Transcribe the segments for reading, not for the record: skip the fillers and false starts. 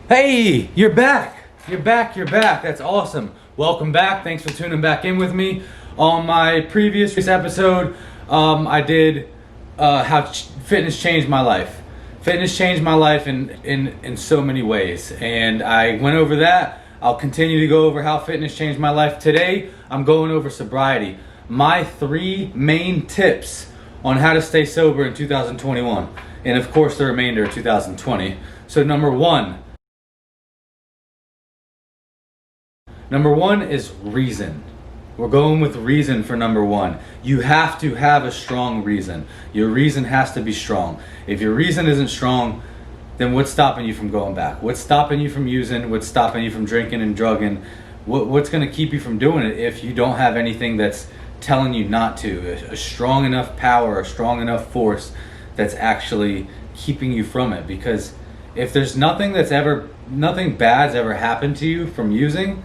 Hey, you're back. You're back. You're back. That's awesome. Welcome back. Thanks for tuning back in with me. On my previous episode, I did how fitness changed my life. Fitness changed my life in so many ways, and I went over that. I'll continue to go over how fitness changed my life. Today, I'm going over sobriety. My 3 main tips on how to stay sober in 2021, and of course the remainder of 2020. So number one is reason. We're going with reason for number 1. You have to have a strong reason. Your reason has to be strong. If your reason isn't strong, then what's stopping you from going back? What's stopping you from using? What's stopping you from drinking and drugging? What's going to keep you from doing it if you don't have anything that's telling you not to? A strong enough power, a strong enough force that's actually keeping you from it. Because if there's nothing bad's ever happened to you from using,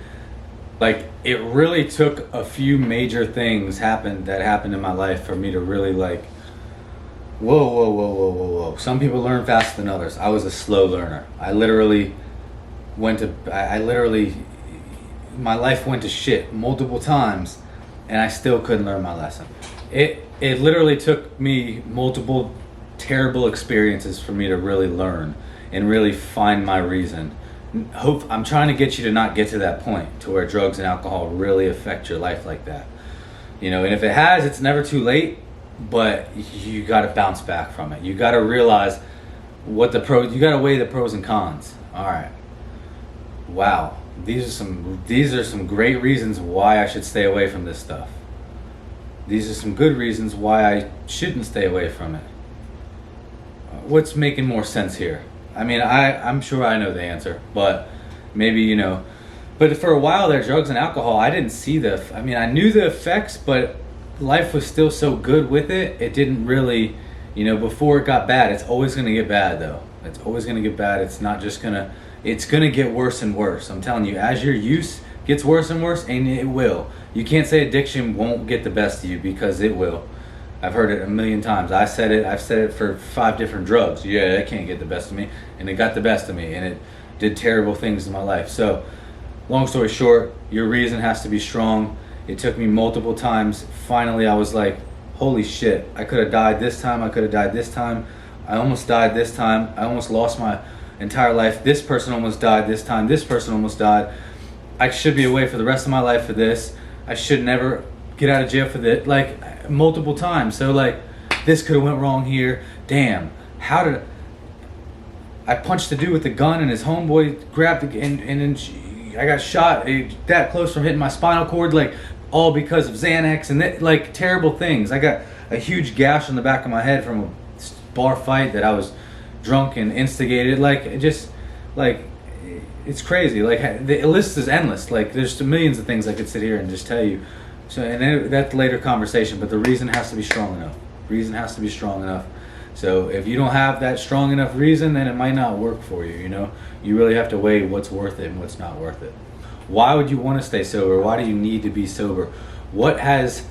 like, it really took a few major things that happened in my life for me to really like, whoa. Some people learn faster than others. I was a slow learner. I literally my life went to shit multiple times, and I still couldn't learn my lesson. It literally took me multiple terrible experiences for me to really learn and really find my reason. I'm trying to get you to not get to that point to where drugs and alcohol really affect your life like that. And if it has, it's never too late, but you got to bounce back from it. You got to realize you got to weigh the pros and cons. All right. Wow. These are some great reasons why I should stay away from this stuff. These are some good reasons why I shouldn't stay away from it. What's making more sense here? I mean, I'm sure I know the answer, but maybe, but for a while there, drugs and alcohol, I didn't see I knew the effects, but life was still so good with it. It didn't really, before it got bad. It's always going to get bad though. It's always going to get bad. It's going to get worse and worse. I'm telling you, as your use gets worse and worse, and it will. You can't say addiction won't get the best of you, because it will. I've heard it a million times. I've said it for 5 different drugs. Yeah, it can't get the best of me. And it got the best of me. And it did terrible things in my life. So, long story short, your reason has to be strong. It took me multiple times. Finally, I was like, holy shit. I could have died this time. I could have died this time. I almost died this time. I almost lost my entire life. This person almost died this time. This person almost died. I should be away for the rest of my life for this. I should never get out of jail for this. Like, multiple times. So like, this could have went wrong here. Damn, I punched the dude with the gun, and his homeboy grabbed and then I got shot that close from hitting my spinal cord, like, all because of Xanax and like terrible things. I got a huge gash on the back of my head from a bar fight that I was drunk and instigated. Like, it's crazy. Like, the list is endless. Like, there's millions of things I could sit here and just tell you. So, and then that's later conversation, but the reason has to be strong enough. Reason has to be strong enough. So if you don't have that strong enough reason, then it might not work for you, You really have to weigh what's worth it and what's not worth it. Why would you want to stay sober? Why do you need to be sober? What has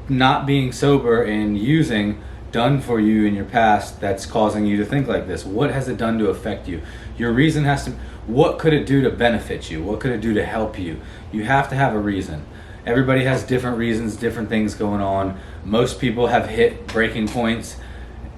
not being sober and using done for you in your past that's causing you to think like this? What has it done to affect you? Your reason has to, what could it do to benefit you? What could it do to help you? You have to have a reason. Everybody has different reasons, different things going on. Most people have hit breaking points,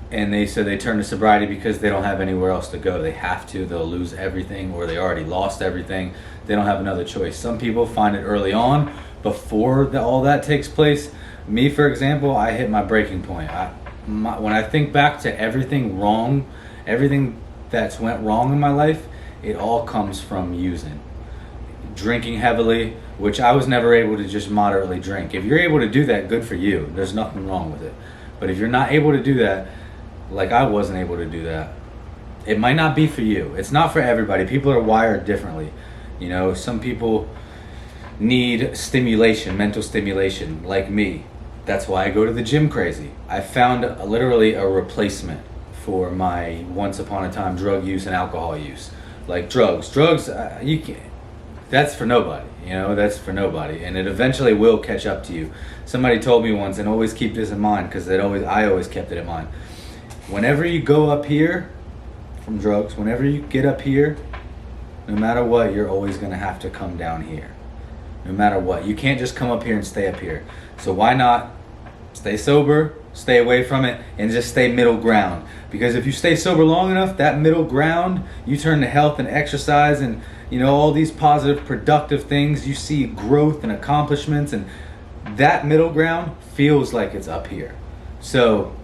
and they turn to sobriety because they don't have anywhere else to go. They have to. They'll lose everything, or they already lost everything. They don't have another choice. Some people find it early on, before all that takes place. Me, for example, I hit my breaking point. When I think back to everything that's went wrong in my life, it all comes from using. Drinking heavily, which I was never able to just moderately drink. If you're able to do that, good for you. There's nothing wrong with it. But if you're not able to do that, like I wasn't able to do that, it might not be for you. It's not for everybody. People are wired differently. Some people need stimulation, mental stimulation, like me. That's why I go to the gym crazy. I found literally a replacement for my once upon a time drug use and alcohol use. Like drugs, you can't. That's for nobody, that's for nobody. And it eventually will catch up to you. Somebody told me once, and always keep this in mind, because I always kept it in mind. Whenever you go up here from drugs. Whenever you get up here, no matter what, you're always going to have to come down here. No matter what. You can't just come up here and stay up here. So why not stay sober, stay away from it, and just stay middle ground? Because if you stay sober long enough, that middle ground, you turn to health and exercise and, you know, all these positive, productive things. You see growth and accomplishments, and that middle ground feels like it's up here. So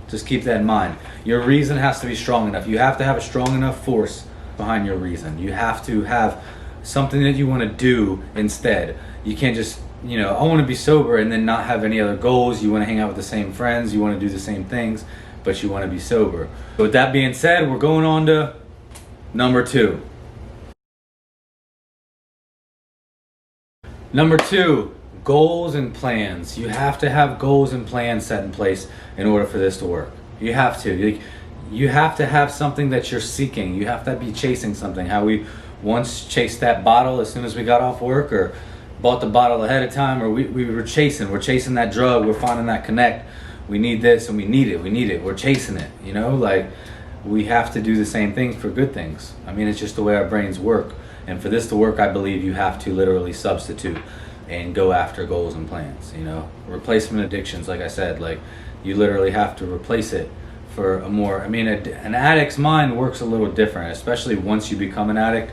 just keep that in mind. Your reason has to be strong enough. You have to have a strong enough force behind your reason. You have to have something that you want to do instead. You can't just, you know, I want to be sober and then not have any other goals. You want to hang out with the same friends. You want to do the same things, but you want to be sober. So with that being said, we're going on to number 2. Number 2, goals and plans. You have to have goals and plans set in place in order for this to work. You have to. You have to have something that you're seeking. You have to be chasing something. How we once chased that bottle as soon as we got off work, or bought the bottle ahead of time, or we were chasing. We're chasing that drug. We're finding that connect. We need this and we need it. We need it. We're chasing it. You know, like we have to do the same thing for good things. I mean, it's just the way our brains work. And for this to work, I believe you have to literally substitute and go after goals and plans. You know, replacement addictions, like I said, like you literally have to replace it for a more, I mean, an addict's mind works a little different, especially once you become an addict.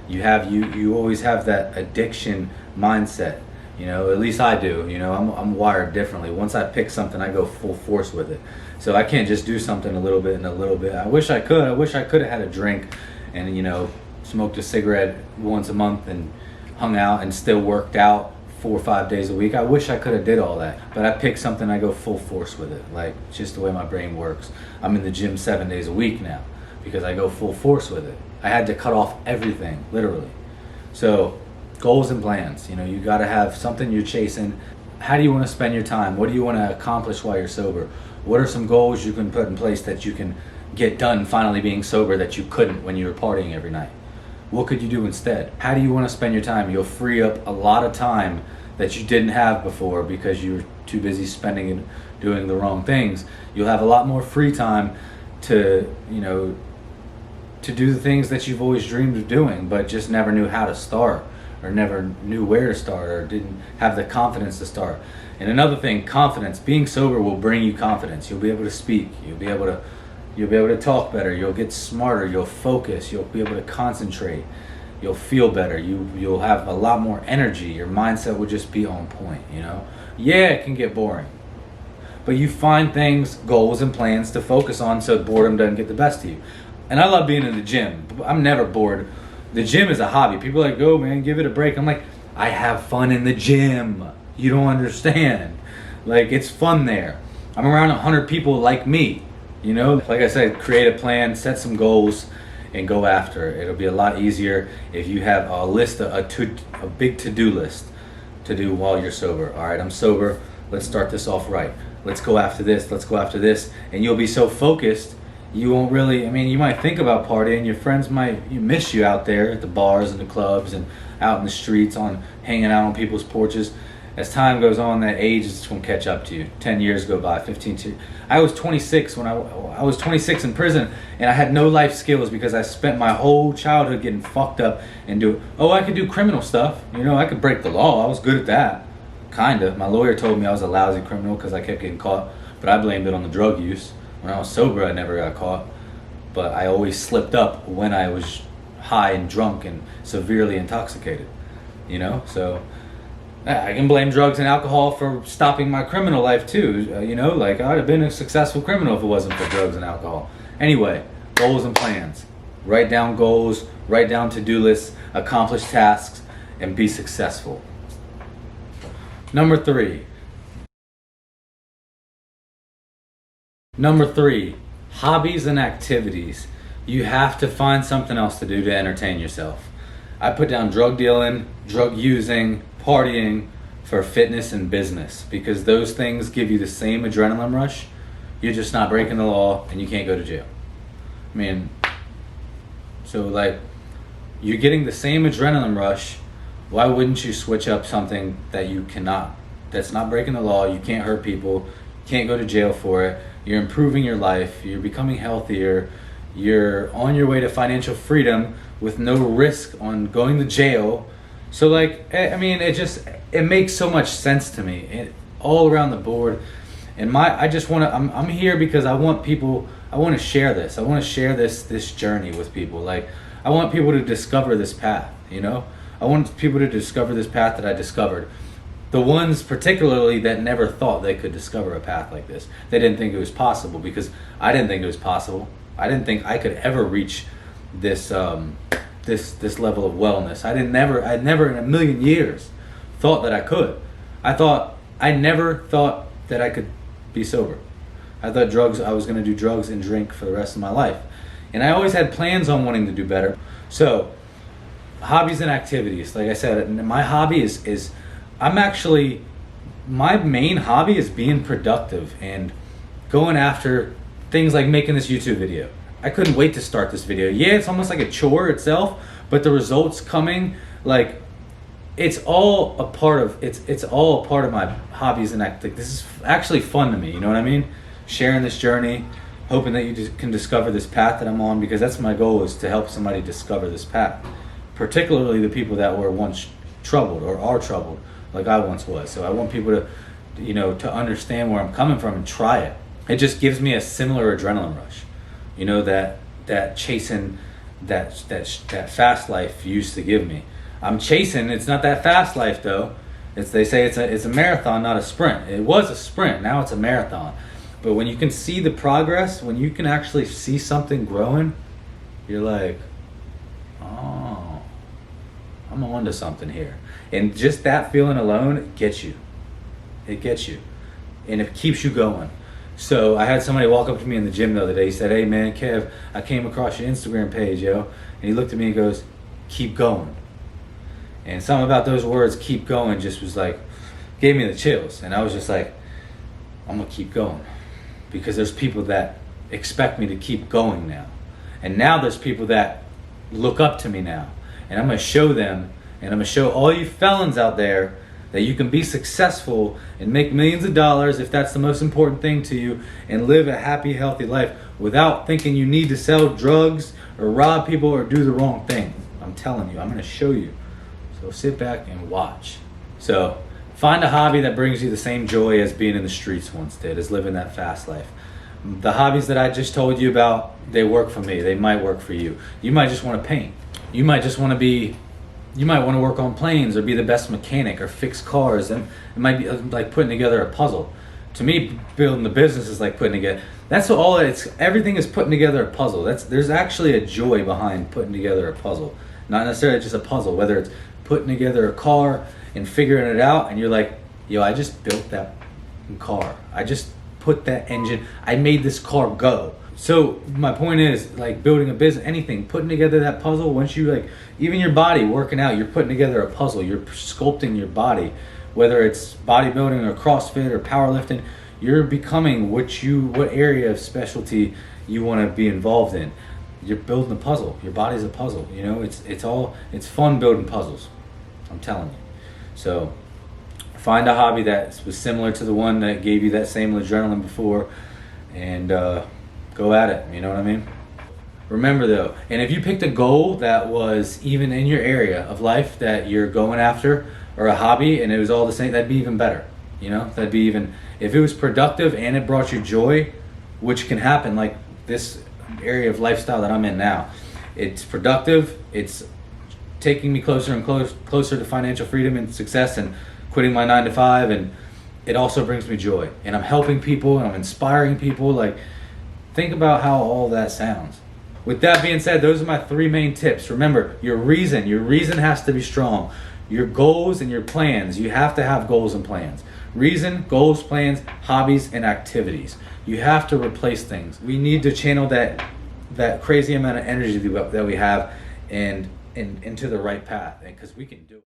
You always have that addiction mindset. You know, at least I do. You know, I'm wired differently. Once I pick something, I go full force with it. So I can't just do something a little bit and a little bit. I wish I could. I wish I could have had a drink and, you know, smoked a cigarette once a month and hung out and still worked out 4 or 5 days a week. I wish I could have did all that, but I pick something, I go full force with it. Like, it's just the way my brain works. I'm in the gym 7 days a week now because I go full force with it. I had to cut off everything, literally. So goals and plans, you know, you got to have something you're chasing. How do you want to spend your time? What do you want to accomplish while you're sober? What are some goals you can put in place that you can get done finally being sober that you couldn't when you were partying every night? What could you do instead? How do you want to spend your time? You'll free up a lot of time that you didn't have before because you were too busy spending it doing the wrong things. You'll have a lot more free time to, you know, to do the things that you've always dreamed of doing, but just never knew how to start, or never knew where to start, or didn't have the confidence to start. And another thing, confidence. Being sober will bring you confidence. You'll be able to speak. You'll be able to talk better. You'll get smarter. You'll focus. You'll be able to concentrate. You'll feel better. You'll have a lot more energy. Your mindset will just be on point, you know? Yeah, it can get boring. But you find things, goals and plans to focus on so boredom doesn't get the best of you. And I love being in the gym. I'm never bored. The gym is a hobby. People are like, go man, give it a break. I'm like, I have fun in the gym. You don't understand. Like, it's fun there. I'm around 100 people like me. You know, like I said, create a plan, set some goals, and go after it. It'll be a lot easier if you have a list, a big to-do list to do while you're sober. All right, I'm sober. Let's start this off right. Let's go after this. Let's go after this. And you'll be so focused, you won't really, I mean, you might think about partying. Your friends might miss you out there at the bars and the clubs and out in the streets, on hanging out on people's porches. As time goes on, that age is going to catch up to you. 10 years go by, 15. I was 26 when I was 26 in prison, and I had no life skills because I spent my whole childhood getting fucked up and I could do criminal stuff. You know, I could break the law. I was good at that. Kind of. My lawyer told me I was a lousy criminal because I kept getting caught, but I blamed it on the drug use. When I was sober, I never got caught, but I always slipped up when I was high and drunk and severely intoxicated. You know, so I can blame drugs and alcohol for stopping my criminal life too. You know, like I'd have been a successful criminal if it wasn't for drugs and alcohol. Anyway, goals and plans. Write down goals, write down to-do lists, accomplish tasks, and be successful. Number 3, hobbies and activities. You have to find something else to do to entertain yourself. I put down drug dealing, drug using, partying for fitness and business, because those things give you the same adrenaline rush. You're just not breaking the law and you can't go to jail. I mean, so like, you're getting the same adrenaline rush. Why wouldn't you switch up something that's not breaking the law? You can't hurt people, you can't go to jail for it, you're improving your life, you're becoming healthier, You're on your way to financial freedom with no risk on going to jail. So like, I mean, it makes so much sense to me, all around the board. And I just want to, I'm here because I want people, I want to share this. I want to share this journey with people. Like, I want people to discover this path, you know? I want people to discover this path that I discovered. The ones particularly that never thought they could discover a path like this. They didn't think it was possible, because I didn't think it was possible. I didn't think I could ever reach this this level of wellness. I never in a million years thought that I could. I never thought that I could be sober. I thought I was going to do drugs and drink for the rest of my life. And I always had plans on wanting to do better. So, hobbies and activities. Like I said, my hobby is my main hobby is being productive and going after things like making this YouTube video. I couldn't wait to start this video. Yeah, it's almost like a chore itself, but the results coming, like, it's all a part of my hobbies and activities. This is actually fun to me, you know what I mean? Sharing this journey, hoping that you can discover this path that I'm on, because that's my goal, is to help somebody discover this path. Particularly the people that were once troubled or are troubled, like I once was. So I want people to, to understand where I'm coming from and try it. It just gives me a similar adrenaline rush, that chasing that fast life used to give me. I'm chasing. It's not that fast life though. They say it's a marathon, not a sprint. It was a sprint. Now it's a marathon. But when you can see the progress, when you can actually see something growing, you're like, oh, I'm on to something here. And just that feeling alone gets you. It gets you. And it keeps you going. So I had somebody walk up to me in the gym the other day. He said, "Hey man, Kev, I came across your Instagram page, yo." And he looked at me and goes, "Keep going." And something about those words, "keep going," just was like, gave me the chills. And I was just like, I'm gonna keep going. Because there's people that expect me to keep going now. And now there's people that look up to me now. And I'm gonna show them, and I'm gonna show all you felons out there, that you can be successful and make millions of dollars, if that's the most important thing to you, and live a happy, healthy life without thinking you need to sell drugs or rob people or do the wrong thing. I'm telling you, I'm gonna show you. So sit back and watch. So find a hobby that brings you the same joy as being in the streets once did, as living that fast life. The hobbies that I just told you about, they work for me. They might work for you. You might just want to paint. You might want to work on planes or be the best mechanic or fix cars. And it might be like putting together a puzzle. To me, building the business is like putting together. Everything is putting together a puzzle. There's actually a joy behind putting together a puzzle. Not necessarily just a puzzle, whether it's putting together a car and figuring it out, and you're like, yo, I just built that car. I just put that engine. I made this car go. So my point is, like, building a business, anything, putting together that puzzle. Once you, like, even your body, working out, you're putting together a puzzle. You're sculpting your body, whether it's bodybuilding or CrossFit or powerlifting. You're becoming what area of specialty you want to be involved in. You're building a puzzle. Your body's a puzzle. It's fun building puzzles. I'm telling you. So find a hobby that was similar to the one that gave you that same adrenaline before, and go at it. You know what I mean? Remember though, and if you picked a goal that was even in your area of life that you're going after, or a hobby, and it was all the same, that'd be even better. That'd be even, if it was productive and it brought you joy, which can happen, like this area of lifestyle that I'm in now. It's productive. It's taking me closer and closer to financial freedom and success, and quitting my 9-to-5, and it also brings me joy. And I'm helping people, and I'm inspiring people. Like, think about how all that sounds. With that being said, those are my 3 main tips. Remember, your reason has to be strong. Your goals and your plans, you have to have goals and plans. Reason, goals, plans, hobbies, and activities. You have to replace things. We need to channel that crazy amount of energy that we have and into the right path, because we can do it.